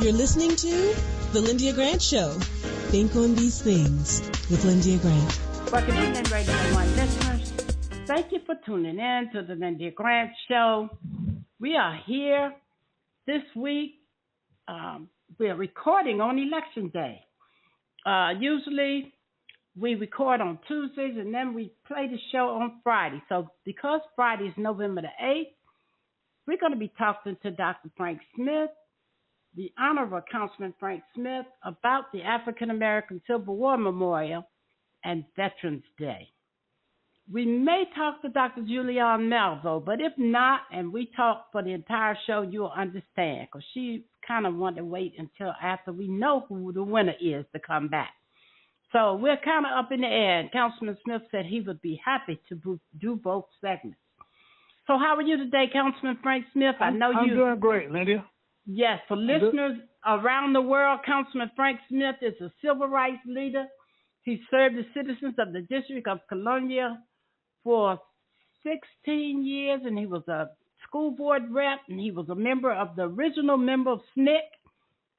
You're listening to The Lyndia Grant Show. Think on these things with Lyndia Grant. Well, good evening, Radio 1 listeners. Thank you for tuning in to The Lyndia Grant Show. We are here this week. We're recording on Election Day. Usually we record on Tuesdays and then we play the show on Friday. So because Friday is November the 8th, we're going to be talking to Dr. Frank Smith, the Honorable Councilman Frank Smith, about the African American Civil War Memorial and Veterans Day. We may talk to Dr. Julianne Melville, but if not, and we talk for the entire show, you'll understand, because she kind of wanted to wait until after we know who the winner is to come back. So we're kind of up in the air, and Councilman Smith said he would be happy to do both segments. So how are you today, Councilman Frank Smith? I'm doing great, Lyndia. Yes, for listeners around the world, Councilman Frank Smith is a civil rights leader. He served the citizens of the District of Columbia for 16 years, and he was a school board rep, and he was a member of the original member of SNCC.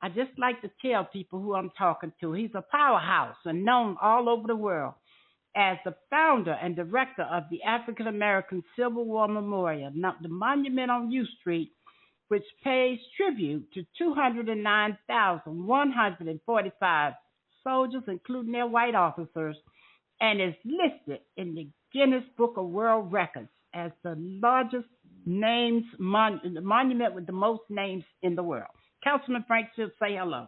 I just like to tell people who I'm talking to. He's a powerhouse and known all over the world as the founder and director of the African American Civil War Memorial, the monument on U Street, which pays tribute to 209,145 soldiers, including their white officers, and is listed in the Guinness Book of World Records as the largest monument with the most names in the world. Councilman Frank Smith, say hello.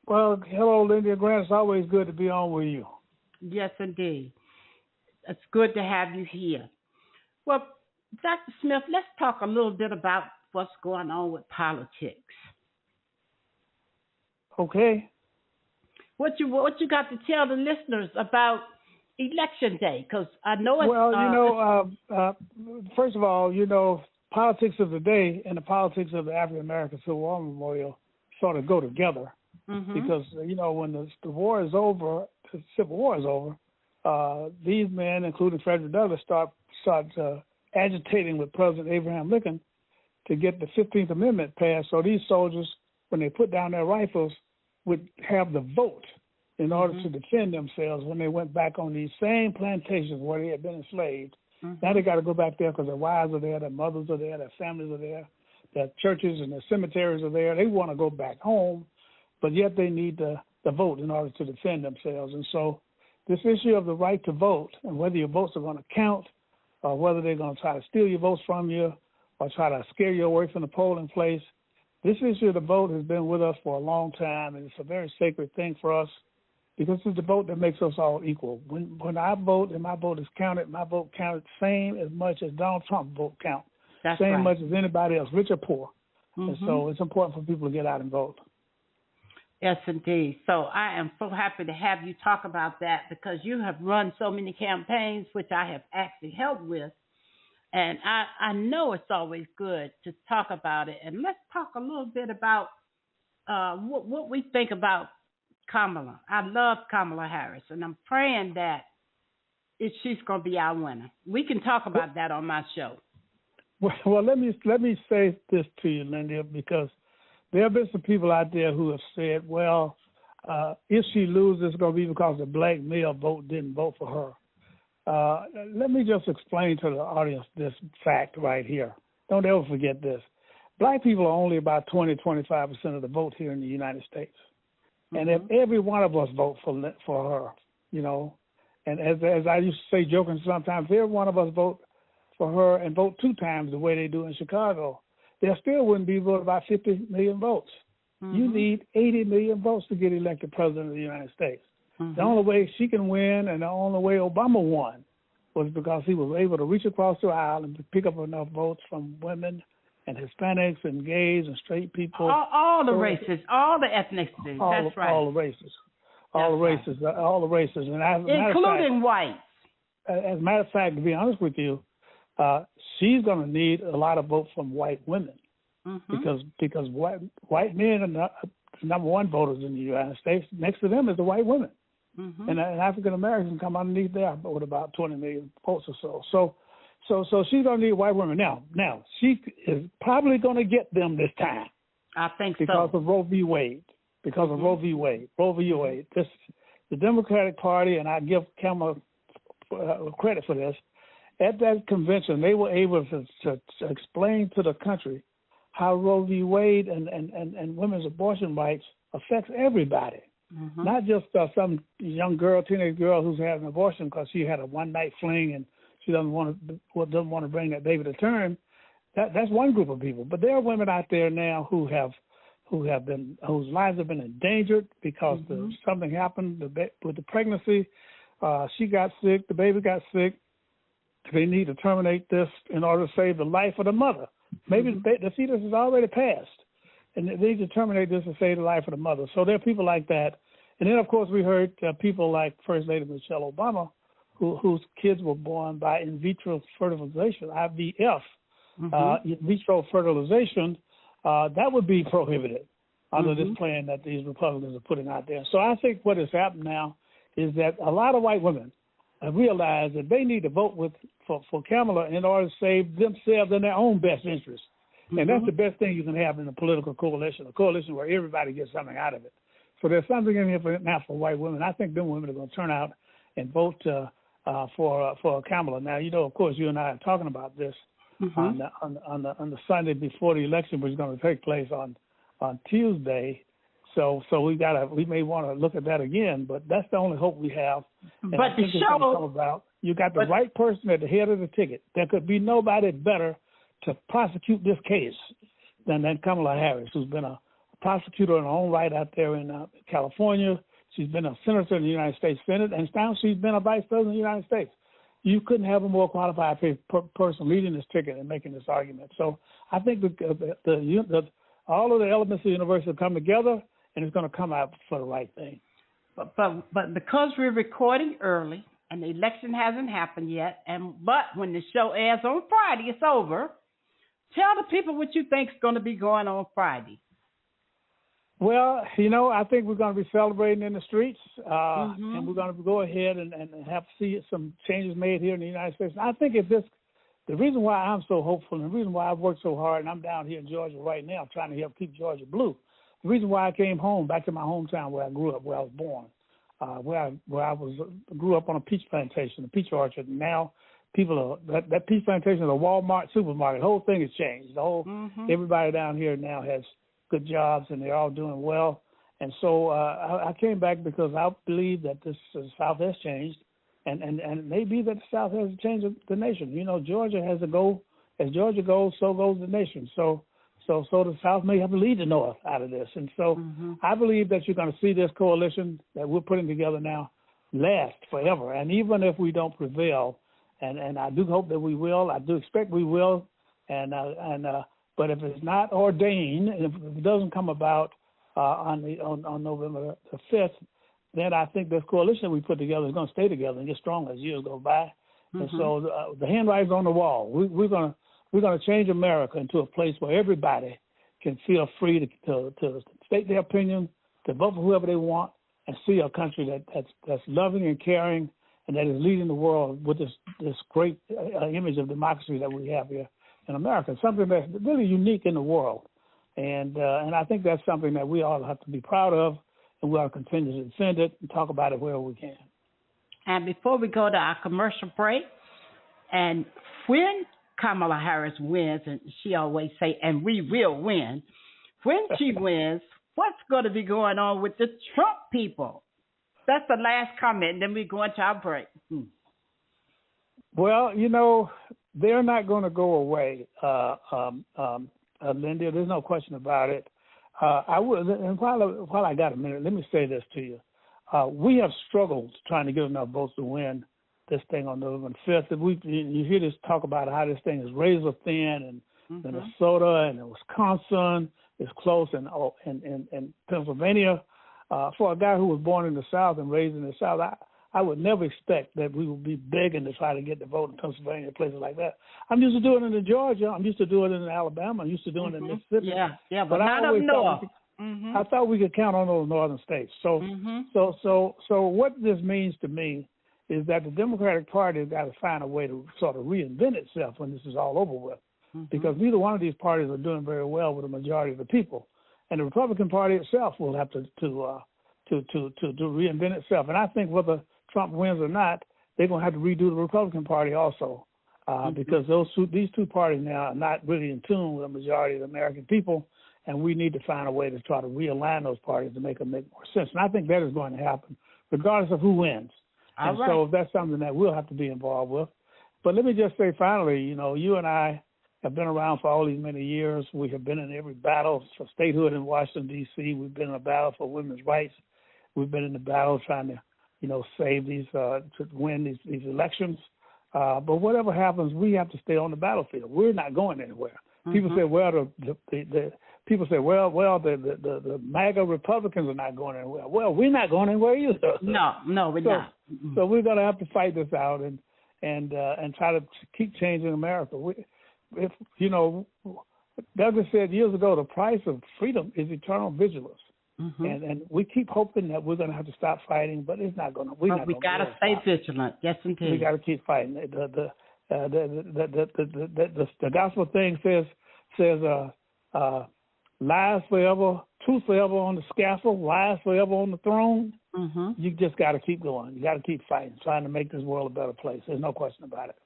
Well, hello, Lyndia Grant. It's always good to be on with you. Yes, indeed. It's good to have you here. Well, Dr. Smith, let's talk a little bit about what's going on with politics. Okay. What you got to tell the listeners about Election Day? Because I know it's... Well, first of all, politics of the day and the politics of the African American Civil War Memorial sort of go together. Mm-hmm. Because, when the war is over, the Civil War is over, these men, including Frederick Douglass, start agitating with President Abraham Lincoln to get the 15th Amendment passed, so these soldiers, when they put down their rifles, would have the vote in order to defend themselves when they went back on these same plantations where they had been enslaved. Mm-hmm. Now they got to go back there because their wives are there, their mothers are there, their families are there, their churches and their cemeteries are there. They want to go back home, but yet they need the vote in order to defend themselves. And so this issue of the right to vote and whether your votes are going to count or whether they're going to try to steal your votes from you or try to scare you away from the polling place, this issue of the vote has been with us for a long time, and it's a very sacred thing for us because it's the vote that makes us all equal. When I vote and my vote is counted, my vote counted same as much as Donald Trump's vote count, same right. much as anybody else, rich or poor. Mm-hmm. And so it's important for people to get out and vote. Yes, indeed. So I am so happy to have you talk about that because you have run so many campaigns, which I have actually helped with. And I know it's always good to talk about it. And let's talk a little bit about what we think about Kamala. I love Kamala Harris, and I'm praying that she's going to be our winner. We can talk about that on my show. Well, let me say this to you, Lyndia, because there have been some people out there who have said, well, if she loses, it's going to be because the black male vote didn't vote for her. Let me just explain to the audience this fact right here. Don't ever forget this. Black people are only about 20-25% of the vote here in the United States. And if every one of us vote for her, and as I used to say joking sometimes, if every one of us vote for her and vote 2 times the way they do in Chicago, there still wouldn't be about 50 million votes. Mm-hmm. You need 80 million votes to get elected president of the United States. Mm-hmm. The only way she can win and the only way Obama won was because he was able to reach across the aisle and pick up enough votes from women and Hispanics and gays and straight people. All the races, all the ethnicities. That's right. All the races. All the races. And including whites. As a matter of fact, to be honest with you, she's going to need a lot of votes from white women because white men are the number one voters in the United States. Next to them is the white women. Mm-hmm. And African Americans come underneath there with about 20 million votes or so. So she's going to need white women. Now, she is probably going to get them this time. I think because so. of Roe v. Wade. Because of Roe v. Wade. Roe v. Wade. The Democratic Party, and I give Kamala credit for this, at that convention, they were able to explain to the country how Roe v. Wade and women's abortion rights affects everybody, not just some young girl, teenage girl who's had an abortion because she had a one-night fling and she doesn't want to bring that baby to term. That's one group of people, but there are women out there now whose lives have been endangered because something happened with the pregnancy. She got sick, the baby got sick. They need to terminate this in order to save the life of the mother. Maybe the fetus is already passed, and they need to terminate this to save the life of the mother. So there are people like that. And then, of course, we heard people like First Lady Michelle Obama, whose kids were born by in vitro fertilization, IVF, in vitro fertilization. That would be prohibited under this plan that these Republicans are putting out there. So I think what has happened now is that a lot of white women have realized that they need to vote for Kamala in order to save themselves in their own best interest. And that's the best thing you can have in a political coalition, a coalition where everybody gets something out of it. So there's something in here now for white women. I think them women are going to turn out and vote for Kamala. Now, of course, you and I are talking about this on the Sunday before the election, which is going to take place on Tuesday. So we may want to look at that again, but that's the only hope we have. And but the show, you got the right person at the head of the ticket. There could be nobody better to prosecute this case than Kamala Harris, who's been a prosecutor in her own right out there in California. She's been a senator in the United States Senate, and now she's been a vice president of the United States. You couldn't have a more qualified person leading this ticket and making this argument. So I think all of the elements of the university come together, and it's going to come out for the right thing. But because we're recording early and the election hasn't happened yet, but when the show airs on Friday, it's over. Tell the people what you think is going to be going on Friday. Well, I think we're going to be celebrating in the streets, and we're going to go ahead and have to see some changes made here in the United States. And I think the reason why I'm so hopeful and the reason why I've worked so hard, and I'm down here in Georgia right now trying to help keep Georgia blue, the reason why I came home, back to my hometown where I grew up, where I was born, grew up on a peach plantation, a peach orchard, and now that peach plantation is a Walmart supermarket. The whole thing has changed. Everybody down here now has good jobs, and they're all doing well. And so I came back because I believe that the South has changed, and it may be that the South has changed the nation. Georgia has a goal. As Georgia goes, so goes the nation. So the South may have to lead the North out of this. And so I believe that you're going to see this coalition that we're putting together now last forever. And even if we don't prevail, and I do hope that we will, I do expect we will, but if it's not ordained, and if it doesn't come about on November the 5th, then I think this coalition we put together is going to stay together and get stronger as years go by. And so the handwriting's on the wall. We're going to change America into a place where everybody can feel free to state their opinion, to vote for whoever they want, and see a country that's loving and caring and that is leading the world with this great image of democracy that we have here in America, something that's really unique in the world. And I think that's something that we all have to be proud of, and we ought to continue to defend it and talk about it wherever we can. And before we go to our commercial break, and when Kamala Harris wins, and she always say, and we will win, when she wins, what's going to be going on with the Trump people? That's the last comment, and then we go into our break. Well, they're not going to go away, Lyndia. There's no question about it. I would, and while I got a minute, let me say this to you. We have struggled trying to get enough votes to win this thing on November 5th. You hear this talk about how this thing is razor thin, and Minnesota and Wisconsin is close, and Pennsylvania. For a guy who was born in the South and raised in the South, I would never expect that we would be begging to try to get the vote in Pennsylvania, places like that. I'm used to doing it in Georgia. I'm used to doing it in Alabama. I'm used to doing it in Mississippi. Yeah, but not up north. I thought we could count on those northern states. So what this means to me is that the Democratic Party has got to find a way to sort of reinvent itself when this is all over with, because neither one of these parties are doing very well with the majority of the people. and the Republican Party itself will have to reinvent itself. And I think whether Trump wins or not, they're going to have to redo the Republican Party also, because these two parties now are not really in tune with the majority of the American people, and we need to find a way to try to realign those parties to make them make more sense. And I think that is going to happen, regardless of who wins. So that's something that we'll have to be involved with. But let me just say finally, you and I have been around for all these many years. We have been in every battle for statehood in Washington, D.C. We've been in a battle for women's rights. We've been in the battle trying to, save these, to win these elections. But whatever happens, we have to stay on the battlefield. We're not going anywhere. People say, well, the MAGA Republicans are not going anywhere. Well, we're not going anywhere either. No, we're not. So we're going to have to fight this out and try to keep changing America. Douglas said years ago, the price of freedom is eternal vigilance. And we keep hoping that we're going to have to stop fighting, but it's not going to. We got to stay vigilant. Yes, indeed. We got to keep fighting. The gospel thing says lies forever, truth forever on the scaffold, lies forever on the throne. You just got to keep going. You got to keep fighting, trying to make this world a better place. There's no question about it.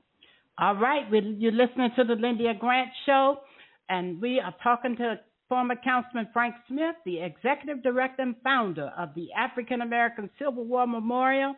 All right. You're listening to the Lyndia Grant Show, and we are talking to former Councilman Frank Smith, the Executive Director and founder of the African American Civil War Memorial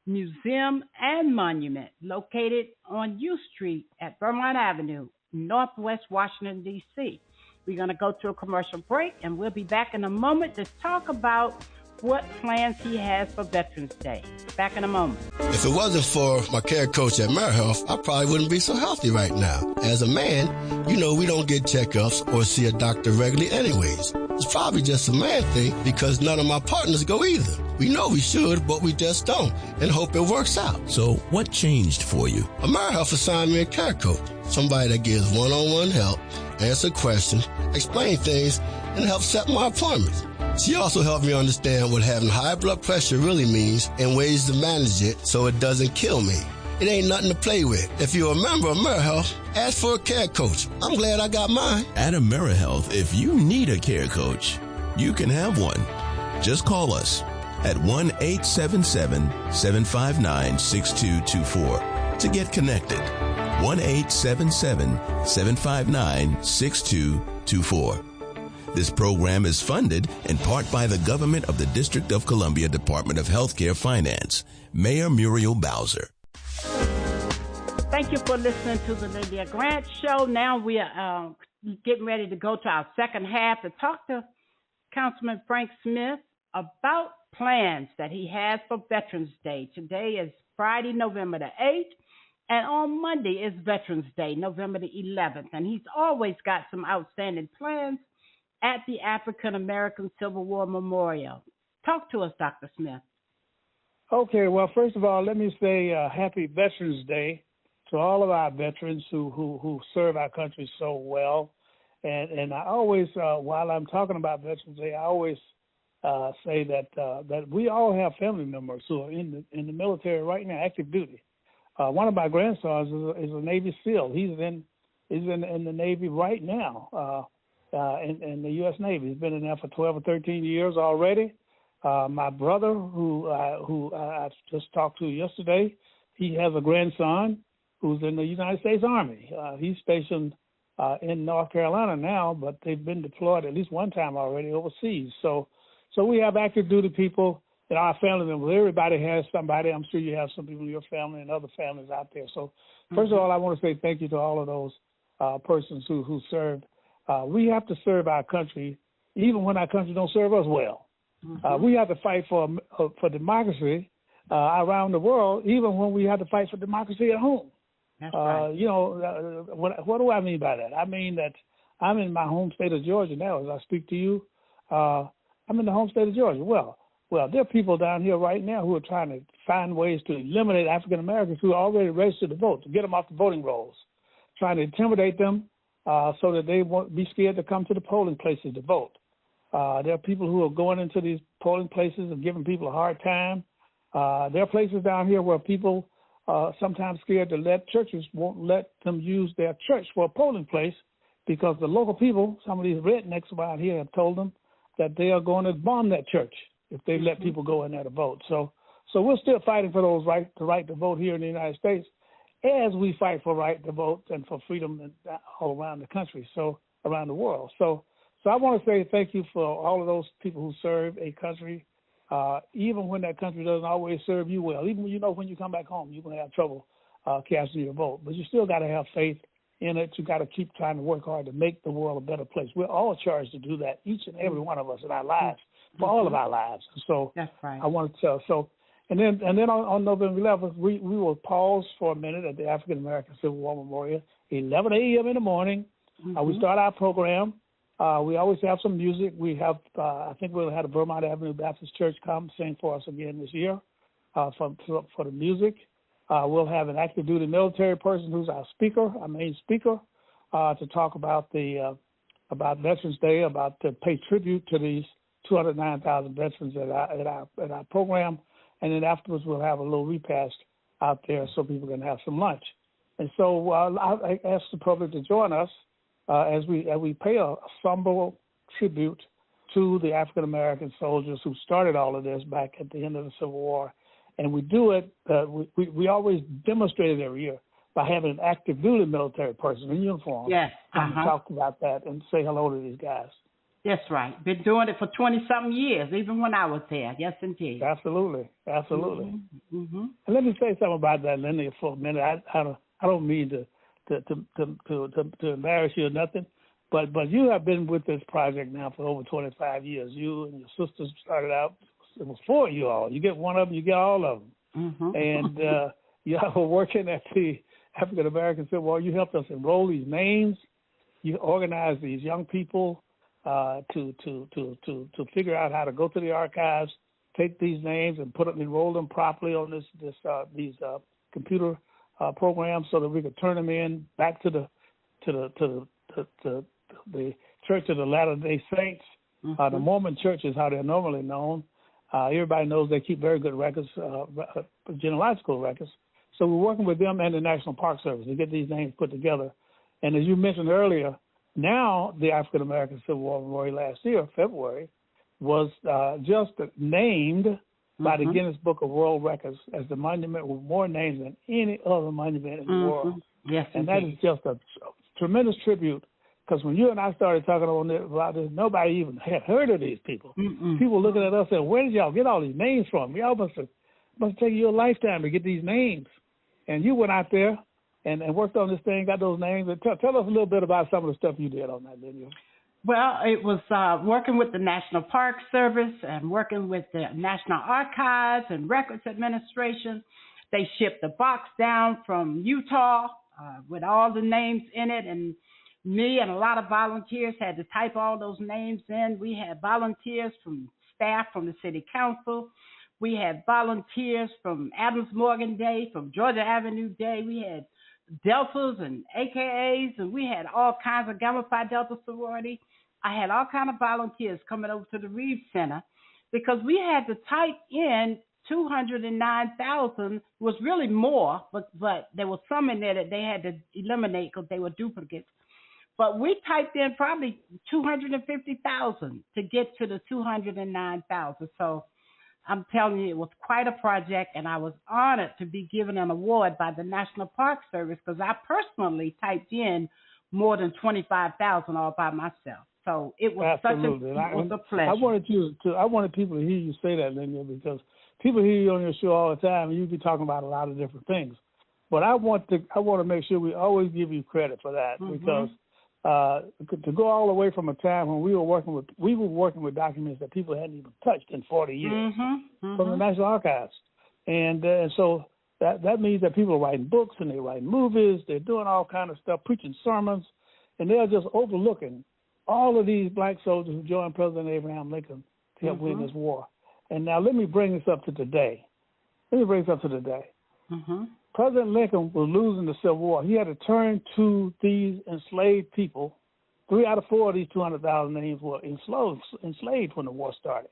Museum and Monument, located on U Street at Vermont Avenue, Northwest Washington, D.C. We're going to go to a commercial break, and we'll be back in a moment to talk about what plans he has for Veterans Day. Back in a moment. If it wasn't for my care coach at AmeriHealth, I probably wouldn't be so healthy right now. As a man, we don't get checkups or see a doctor regularly anyways. It's probably just a man thing because none of my partners go either. We know we should, but we just don't, and hope it works out. So what changed for you? AmeriHealth assigned me a care coach, somebody that gives one-on-one help, answer questions, explain things, and help set my appointments. She also helped me understand what having high blood pressure really means and ways to manage it so it doesn't kill me. It ain't nothing to play with. If you're a member of AmeriHealth, ask for a care coach. I'm glad I got mine. At AmeriHealth, if you need a care coach, you can have one. Just call us at 1-877-759-6224 to get connected. 1-877-759-6224. This program is funded in part by the government of the District of Columbia Department of Healthcare Finance. Mayor Muriel Bowser. Thank you for listening to the Lyndia Grant Show. Now we are getting ready to go to our second half to talk to Councilman Frank Smith about plans that he has for Veterans Day. Today is Friday, November the 8th, and on Monday is Veterans Day, November the 11th. And he's always got some outstanding plans at the African American Civil War Memorial. Talk to us, Dr. Smith. Okay, well, first of all, let me say happy Veterans Day to all of our veterans who serve our country so well. And I always, while I'm talking about Veterans Day, I always say that we all have family members who are in the military right now, active duty. One of my grandsons is a Navy SEAL. He's in the Navy right now. In the U.S. Navy. He's been in there for 12 or 13 years already. My brother, who I just talked to yesterday, he has a grandson who's in the United States Army. He's stationed in North Carolina now, but they've been deployed at least one time already overseas. So we have active duty people in our family members. Everybody has somebody. I'm sure you have some people in your family and other families out there. So first of all, I want to say thank you to all of those persons who served. We have to serve our country, even when our country don't serve us well. We have to fight for democracy around the world, even when we have to fight for democracy at home. That's right. What do I mean by that? I mean that I'm in my home state of Georgia now as I speak to you. I'm in the home state of Georgia. Well, there are people down here right now who are trying to find ways to eliminate African Americans who are already registered to vote, to get them off the voting rolls, trying to intimidate them, so that they won't be scared to come to the polling places to vote. There are people who are going into these polling places and giving people a hard time. There are places down here where people sometimes scared to let churches won't let them use their church for a polling place because the local people, some of these rednecks around here have told them that they are going to bomb that church if they let people go in there to vote. So we're still fighting for the right to vote here in the United States, as we fight for right to vote and for freedom all around the country, so around the world. So I want to say thank you for all of those people who serve a country, even when that country doesn't always serve you well. Even when you come back home, you're going to have trouble casting your vote. But you still got to have faith in it. You got to keep trying to work hard to make the world a better place. We're all charged to do that, each and every one of us in our lives, for all of our lives. So that's right. I want to tell. So and then on November 11th, we will pause for a minute at the African American Civil War Memorial, 11 a.m. in the morning. We start our program. We always have some music. We have, I think we'll have the Vermont Avenue Baptist Church come sing for us again this year for the music. We'll have an active duty military person who's our main speaker, to talk about about Veterans Day, to pay tribute to these 209,000 veterans at our program, and then afterwards we'll have a little repast out there so people can have some lunch. And so I ask the public to join us as we pay a somber tribute to the African American soldiers who started all of this back at the end of the Civil War. And we do it, we always demonstrate it every year by having an active duty military person in uniform. Yes. And talk about that and say hello to these guys. That's right. Been doing it for 20-something years, even when I was there. Yes, indeed. Absolutely. And let me say something about that, Lyndia, for a minute. I don't mean to embarrass you or nothing, but you have been with this project now for over 25 years. You and your sisters started out. It was 4 of you all. You get one of them, you get all of them. And you were working at the African American Civil War. You helped us enroll these names. You organized these young people to figure out how to go to the archives, take these names and enroll them properly on these computer programs so that we could turn them in back to the Church of the Latter-day Saints. The Mormon Church is how they're normally known. Everybody knows they keep very good records, genealogical records. So we're working with them and the National Park Service to get these names put together. And as you mentioned earlier, now the African American Civil War Memorial last year, February, was just named by the Guinness Book of World Records as the monument with more names than any other monument in the world. Yes, and that is just a tremendous tribute. Because when you and I started talking about this, nobody even had heard of these people. People looking at us saying, where did y'all get all these names from? Y'all must take you a lifetime to get these names. And you went out there and worked on this thing, got those names. And tell us a little bit about some of the stuff you did on that video. Well, it was working with the National Park Service and working with the National Archives and Records Administration. They shipped the box down from Utah with all the names in it, and me and a lot of volunteers had to type all those names in. We had volunteers from staff from the city council. We had volunteers from Adams Morgan Day, from Georgia Avenue Day. We had Deltas and AKAs, and we had all kinds of Gamma Phi Delta sorority. I had all kinds of volunteers coming over to the Reeves Center because we had to type in 209,000, was really more, but there was some in there that they had to eliminate because they were duplicates. But we typed in probably 250,000 to get to the 209,000. So I'm telling you, it was quite a project, and I was honored to be given an award by the National Park Service because I personally typed in more than 25,000 all by myself. So it was a pleasure. I wanted people to hear you say that, Lyndia, because people hear you on your show all the time, and you be talking about a lot of different things. But I want to make sure we always give you credit for that because to go all the way from a time when we were working with documents that people hadn't even touched in 40 years from the National Archives, and so that means that people are writing books and they're writing movies, they're doing all kind of stuff, preaching sermons, and they're just overlooking all of these black soldiers who joined President Abraham Lincoln to help win this war. And now let me bring this up to today. President Lincoln was losing the Civil War. He had to turn to these enslaved people. 3 out of 4 of these 200,000 names were enslaved when the war started.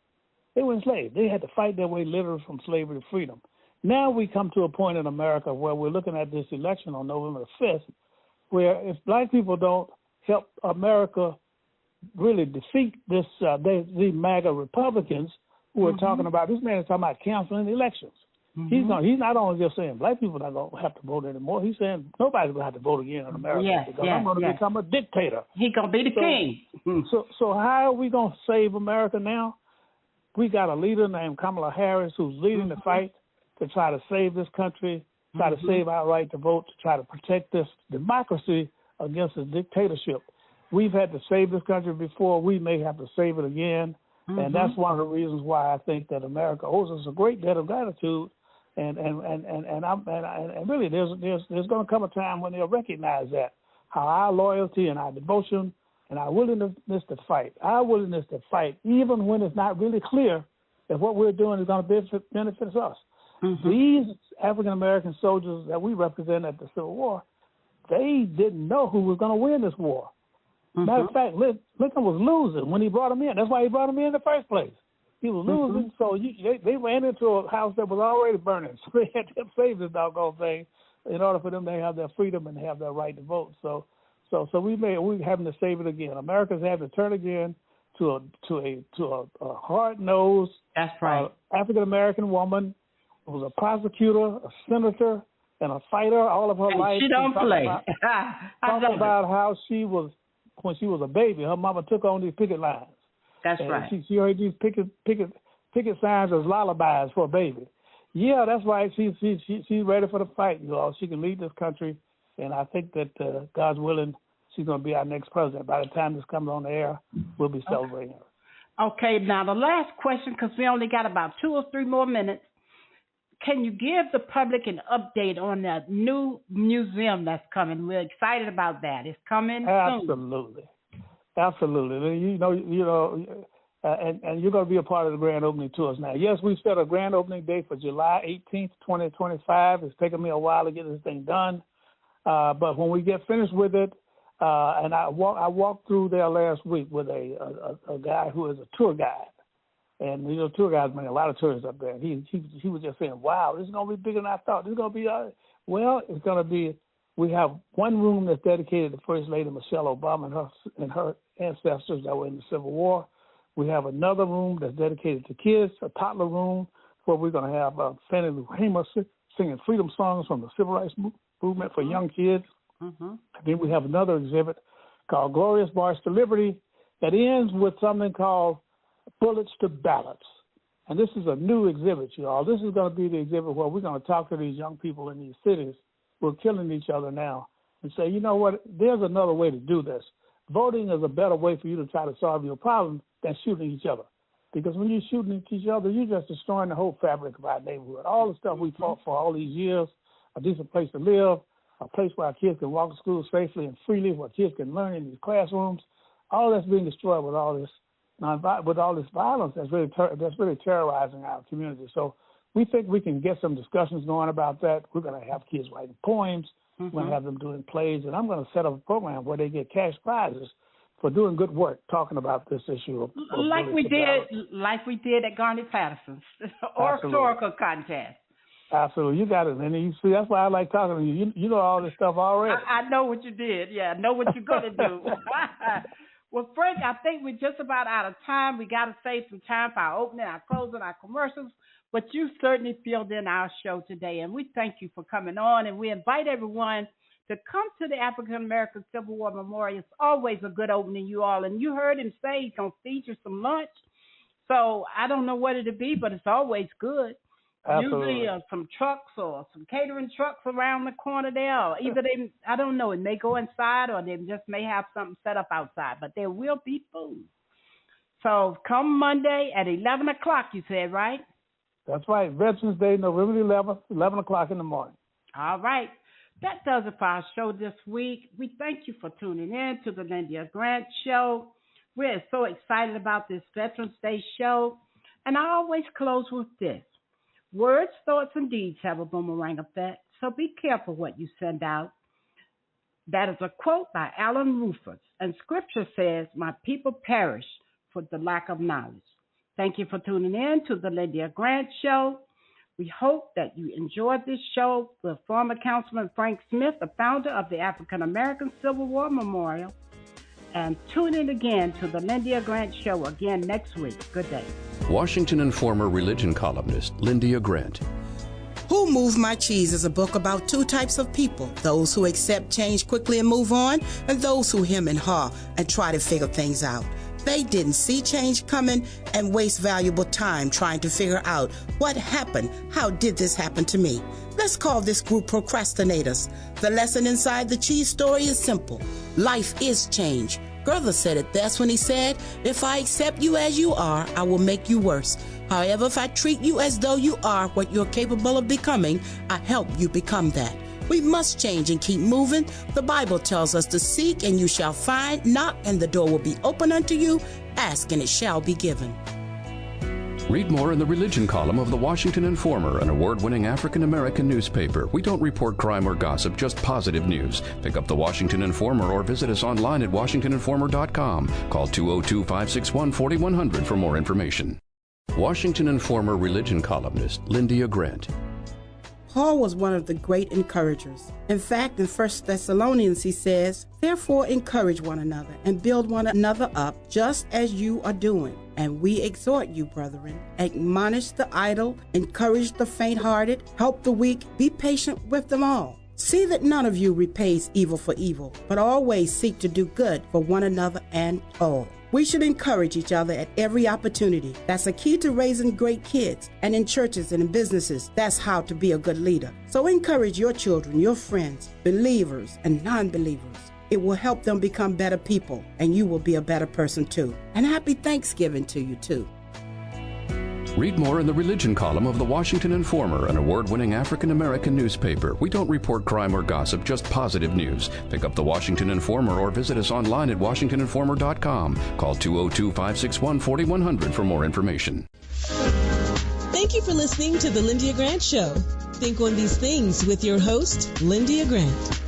They were enslaved. They had to fight their way literally from slavery to freedom. Now we come to a point in America where we're looking at this election on November the 5th, where if black people don't help America really defeat the MAGA Republicans who are talking about, this man is talking about canceling elections. He's not only just saying black people are not going to have to vote anymore. He's saying nobody's going to have to vote again in America because I'm going to become a dictator. He's going to be the king. So how are we going to save America now? We got a leader named Kamala Harris who's leading the fight to try to save this country, try to save our right to vote, to try to protect this democracy against a dictatorship. We've had to save this country before. We may have to save it again. And that's one of the reasons why I think that America owes us a great debt of gratitude. And really, there's going to come a time when they'll recognize that, how our loyalty and our devotion and our willingness to fight, even when it's not really clear that what we're doing is going to benefit us. These African American soldiers that we represent at the Civil War, they didn't know who was going to win this war. Matter of fact, Lincoln was losing when he brought him in. That's why he brought him in the first place. He was losing, so they ran into a house that was already burning. So they had to save this doggone thing in order for them to have their freedom and have their right to vote. So we're having to save it again. America's having to turn again to a hard-nosed African American woman who was a prosecutor, a senator, and a fighter all of her life. She don't play. Talk about how she was. When she was a baby, her mama took on these picket lines. That's right. She heard these picket signs as lullabies for a baby. Yeah, that's right. She's ready for the fight. You know, she can lead this country, and I think that God's willing, she's going to be our next president. By the time this comes on the air, we'll be celebrating her. Okay, now the last question, because we only got about 2 or 3 more minutes. Can you give the public an update on that new museum that's coming? We're excited about that. It's coming soon. Absolutely. You know, and you're going to be a part of the grand opening tours now. Yes, we've set a grand opening date for July 18th, 2025. It's taken me a while to get this thing done, but when we get finished with it, and I walked through there last week with a guy who is a tour guide. And, you know, tour guys bring a lot of tourists up there. He was just saying, wow, this is going to be bigger than I thought. This is going to be, it's going to be, we have one room that's dedicated to First Lady Michelle Obama and her ancestors that were in the Civil War. We have another room that's dedicated to kids, a toddler room, where we're going to have Fannie Lou Hamer singing freedom songs from the Civil Rights Movement for young kids. And then we have another exhibit called Glorious March to Liberty that ends with something called Bullets to Ballots. And this is a new exhibit, y'all. This is going to be the exhibit where we're going to talk to these young people in these cities who are killing each other now and say, you know what, there's another way to do this. Voting is a better way for you to try to solve your problem than shooting each other. Because when you're shooting each other, you're just destroying the whole fabric of our neighborhood. All the stuff we fought for all these years, a decent place to live, a place where our kids can walk to school safely and freely, where kids can learn in these classrooms, all that's being destroyed with all this violence that's really terrorizing our community. So we think we can get some discussions going about that. We're going to have kids writing poems. We're going to have them doing plays. And I'm going to set up a program where they get cash prizes for doing good work, talking about this issue of like we did at Garney Patterson's oratorical contest. Absolutely. You got it, Lyndia. You see, that's why I like talking to you. You know all this stuff already. I know what you did. Yeah, I know what you're going to do. Well, Frank, I think we're just about out of time. We got to save some time for our opening, our closing, our commercials. But you certainly filled in our show today, and we thank you for coming on. And we invite everyone to come to the African American Civil War Memorial. It's always a good opening, you all. And you heard him say he's going to feed you some lunch. So I don't know what it'll be, but it's always good. Absolutely. Usually some trucks or some catering trucks around the corner there. Or either they, I don't know, it may go inside or they just may have something set up outside. But there will be food. So come Monday at 11 o'clock, you said, right? That's right. Veterans Day, November 11th, 11 o'clock in the morning. All right. That does it for our show this week. We thank you for tuning in to the Lyndia Grant Show. We're so excited about this Veterans Day show. And I always close with this. Words, thoughts, and deeds have a boomerang effect, so be careful what you send out. That is a quote by Alan Rufus, and Scripture says, "My people perish for the lack of knowledge." Thank you for tuning in to the Lyndia Grant Show. We hope that you enjoyed this show with former Councilman Frank Smith, the founder of the African American Civil War Memorial. And tune in again to the Lyndia Grant Show again next week. Good day. Washington Informer religion columnist Lyndia Grant. Who Moved My Cheese is a book about two types of people, those who accept change quickly and move on, and those who hem and haw and try to figure things out. They didn't see change coming and waste valuable time trying to figure out what happened. How did this happen to me? Let's call this group procrastinators. The lesson inside the cheese story is simple. Life is change. Gerther said it best when he said, if I accept you as you are, I will make you worse. However, if I treat you as though you are what you're capable of becoming, I help you become that. We must change and keep moving. The Bible tells us to seek and you shall find, knock and the door will be open unto you, ask and it shall be given. Read more in the religion column of the Washington Informer, an award-winning African-American newspaper. We don't report crime or gossip, just positive news. Pick up the Washington Informer or visit us online at washingtoninformer.com. Call 202-561-4100 for more information. Washington Informer religion columnist Lyndia Grant. Paul was one of the great encouragers. In fact, in 1 Thessalonians, he says, therefore encourage one another and build one another up, just as you are doing. And we exhort you, brethren, admonish the idle, encourage the faint-hearted, help the weak, be patient with them all. See that none of you repays evil for evil, but always seek to do good for one another and all. We should encourage each other at every opportunity. That's a key to raising great kids. And in churches and in businesses, that's how to be a good leader. So encourage your children, your friends, believers and non-believers. It will help them become better people, and you will be a better person too. And happy Thanksgiving to you too. Read more in the religion column of the Washington Informer, an award-winning African-American newspaper. We don't report crime or gossip, just positive news. Pick up the Washington Informer or visit us online at washingtoninformer.com. Call 202-561-4100 for more information. Thank you for listening to The Lyndia Grant Show. Think on these things with your host, Lyndia Grant.